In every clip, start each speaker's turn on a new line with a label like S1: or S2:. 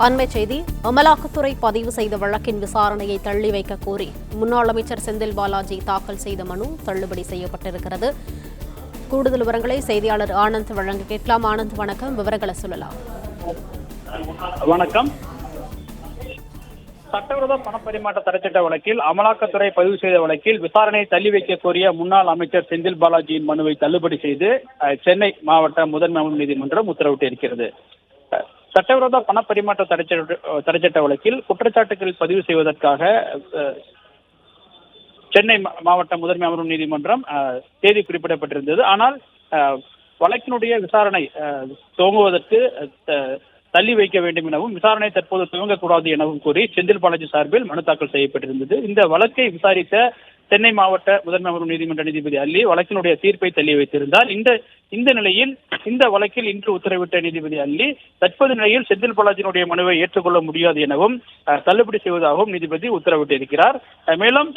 S1: அண்மை செய்தி. அமலாக்கத்துறை பதிவு செய்த வழக்கின் விசாரணையை தள்ளி வைக்க கோரி முன்னாள் அமைச்சர் செந்தில் பாலாஜி தாக்கல் செய்த மனு தள்ளுபடி செய்யப்பட்டிருக்கிறது. கூடுதல் விவரங்களை செய்தியாளர் ஆனந்த் வழங்க கேட்கலாம். ஆனந்த், வணக்கம். விவரங்களை சொல்லலாம்.
S2: வணக்கம். சட்டவிரோத பணப்பரிமாற்ற தடைச்சட்ட வழக்கில் அமலாக்கத்துறை பதிவு செய்த வழக்கில் விசாரணையை தள்ளி வைக்க கோரிய முன்னாள் அமைச்சர் செந்தில் பாலாஜியின் மனுவை தள்ளுபடி செய்து சென்னை மாவட்ட முதன்மை அமர்வு நீதிமன்றம் உத்தரவிட்டிருக்கிறது. சட்டவிரோத பணப்பரிமாற்ற தடைச்சட்ட வழக்கில் குற்றச்சாட்டுகள் பதிவு செய்வதற்காக சென்னை மாவட்ட முதன்மை அமர்வு நீதிமன்றம் தேதி குறிப்பிடப்பட்டிருந்தது. ஆனால் வழக்கினுடைய விசாரணை துவங்குவதற்கு தள்ளி வைக்க வேண்டும் எனவும் விசாரணை தற்போது துவங்கக்கூடாது எனவும் கூறி செந்தில் பாலாஜி சார்பில் மனு தாக்கல் செய்யப்பட்டிருந்தது. இந்த வழக்கை விசாரித்த சென்னை மாவட்ட முதன்மை அமர்வு நீதிமன்ற நீதிபதி அல்லி வழக்கினுடைய தீர்ப்பை தள்ளி வைத்திருந்தார். இந்த நிலையில் இந்த வழக்கில் இன்று உத்தரவிட்ட நீதிபதி அல்லி தற்போது நிலையில் செந்தில் பாலாஜியினுடைய மனுவை ஏற்றுக்கொள்ள முடியாது எனவும் தள்ளுபடி செய்வதாகவும் நீதிபதி உத்தரவிட்டிருக்கிறார். மேலும்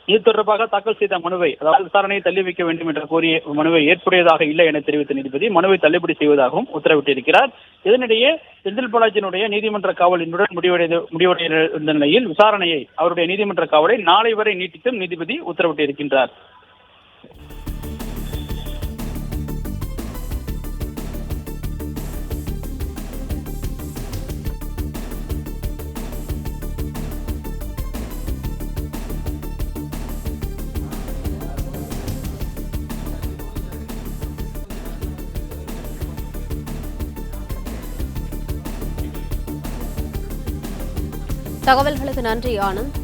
S2: இது தொடர்பாக தாக்கல் செய்த மனுவை, அதாவது விசாரணையை தள்ளி வைக்க வேண்டும் என்ற கோரிய மனுவை ஏற்புடையதாக இல்லை என தெரிவித்த நீதிபதி மனுவை தள்ளுபடி செய்வதாகவும் உத்தரவிட்டிருக்கிறார். இதனிடையே செந்தில் பாலாஜியினுடைய நீதிமன்ற காவல் இன்றுடன் முடிவடைந்த நிலையில் விசாரணையை, அவருடைய நீதிமன்ற காவலை நாளை வரை நீட்டித்தும் நீதிபதி உத்தரவிட்டிருக்கின்றார்.
S1: தகவல்களுக்கு நன்றி, ஆனந்த்.